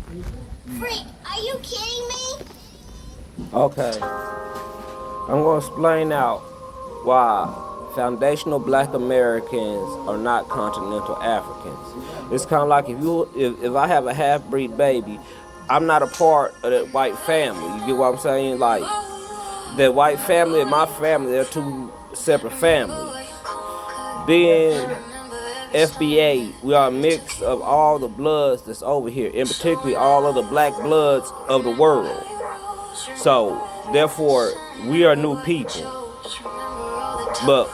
Freak, are you kidding me? Okay, I'm gonna explain out why foundational Black Americans are not continental Africans. It's kind of like if I have a half breed baby, I'm not a part of that white family. You get what I'm saying? Like that white family and my family, they're two separate families. Being FBA, we are a mix of all the bloods that's over here, and particularly all of the black bloods of the world. So, therefore, we are new people. But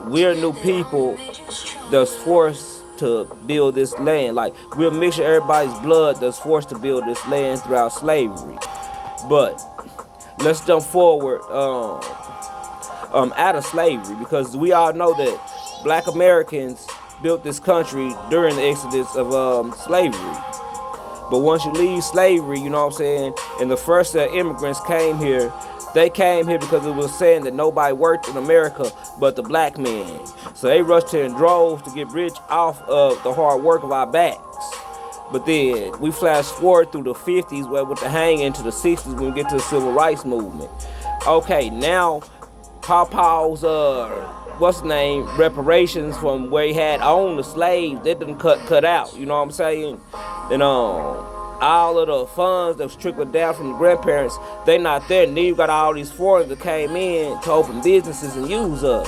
we are new people that's forced to build this land. Like, we're a mixture of everybody's blood that's forced to build this land throughout slavery. But let's jump forward out of slavery, because we all know that black Americans built this country during the exodus of slavery. But once you leave slavery, you know what I'm saying, and the first set of immigrants came here, they came here because it was saying that nobody worked in America but the black man. So they rushed here in droves to get rich off of the hard work of our backs. But then we flash forward through the 50s, where with the hang into the 60s when we get to the civil rights movement. Okay, now Pawpaw's what's the name, reparations from where he had owned the slaves, they didn't cut out, you know what I'm saying? And all of the funds that was trickled down from the grandparents, they not there. And then you got all these foreigners that came in to open businesses and use us.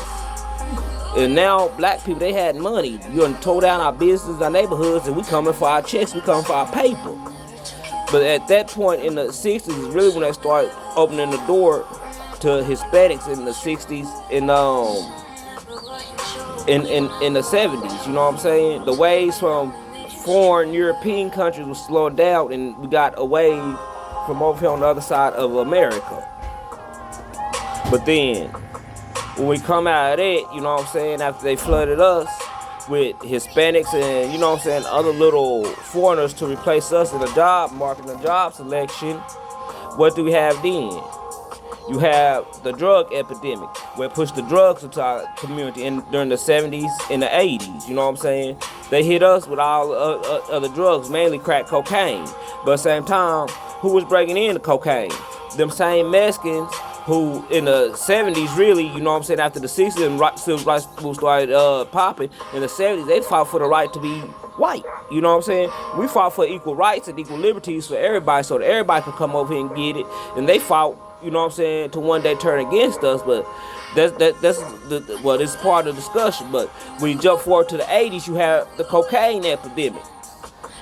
And now black people, they had money. You done tore down our businesses, our neighborhoods, and we coming for our checks, we coming for our paper. But at that point in the 60s is really when they started opening the door to Hispanics in the 60s and in the 70s, you know what I'm saying? The waves from foreign European countries was slowed down, and we got away from over here on the other side of America. But then, when we come out of that, you know what I'm saying, after they flooded us with Hispanics and, you know what I'm saying, other little foreigners to replace us in the job market and the job selection, what do we have then? You have the drug epidemic, where it pushed the drugs into our community during the 70s and the 80s, you know what I'm saying? They hit us with all other drugs, mainly crack cocaine. But at the same time, who was breaking in the cocaine? Them same Mexicans who in the 70s, really, you know what I'm saying, after the 60s and civil rights started popping, in the 70s, they fought for the right to be white. You know what I'm saying? We fought for equal rights and equal liberties for everybody so that everybody could come over here and get it. And they fought, you know what I'm saying, to one day turn against us. But well, this is part of the discussion. But when you jump forward to the 80s, you have the cocaine epidemic.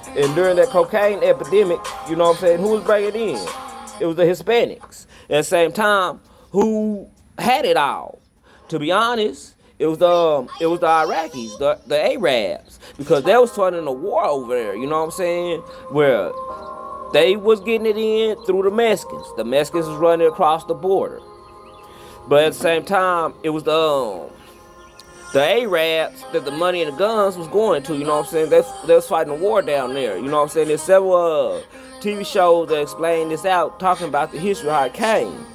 And during that cocaine epidemic, you know what I'm saying, who was bringing it in? It was the Hispanics. At the same time, who had it all? To be honest, it was the Iraqis, the Arabs, because they was starting a war over there. You know what I'm saying? Where they was getting it in through the Mexicans. The Mexicans was running across the border. But at the same time, it was the Arabs that the money and the guns was going to. You know what I'm saying? They was fighting a war down there. You know what I'm saying? There's several TV shows that explain this out, talking about the history of how it came.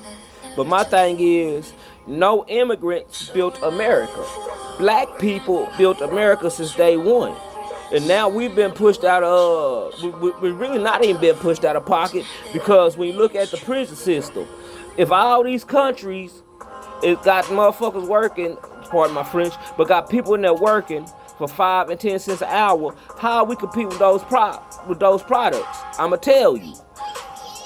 But my thing is, no immigrants built America. Black people built America since day one. And now we've been pushed out of, we're really not even been pushed out of pocket, because when you look at the prison system, if all these countries, it got motherfuckers working, pardon my French, but got people in there working for 5 and 10 cents an hour, how we compete with those products? I'ma tell you.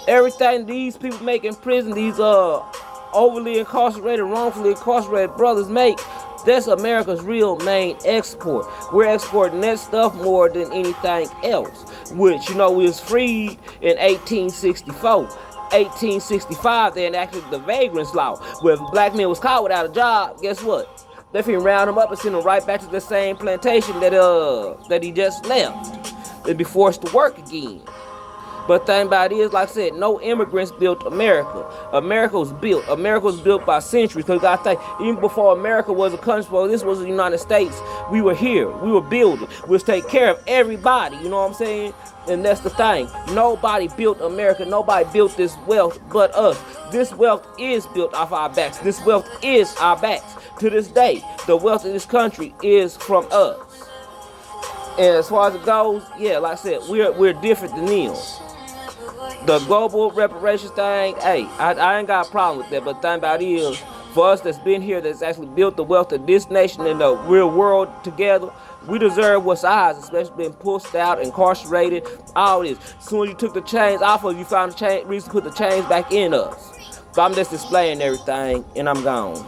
Everything these people make in prison, these overly incarcerated, wrongfully incarcerated brothers make, that's America's real main export. We're exporting that stuff more than anything else, which, you know, we was freed in 1864. 1865, they enacted the Vagrants Law, where if a black man was caught without a job, guess what? They finna round him up and send him right back to the same plantation that he just left. They'd be forced to work again. But the thing about it is, like I said, no immigrants built America. America was built by centuries. Because you gotta think, even before America was a country, before this was the United States, we were here. We were building. We was taking care of everybody. You know what I'm saying? And that's the thing. Nobody built America. Nobody built this wealth but us. This wealth is built off our backs. This wealth is our backs. To this day, the wealth of this country is from us. And as far as it goes, yeah, like I said, we're different than them. The global reparations thing, hey, I ain't got a problem with that. But the thing about it is, for us that's been here, that's actually built the wealth of this nation and the real world together, we deserve what's ours, especially being pushed out, incarcerated, all this. Soon as you took the chains off of us, you found the reason to put the chains back in us. So I'm just displaying everything, and I'm gone.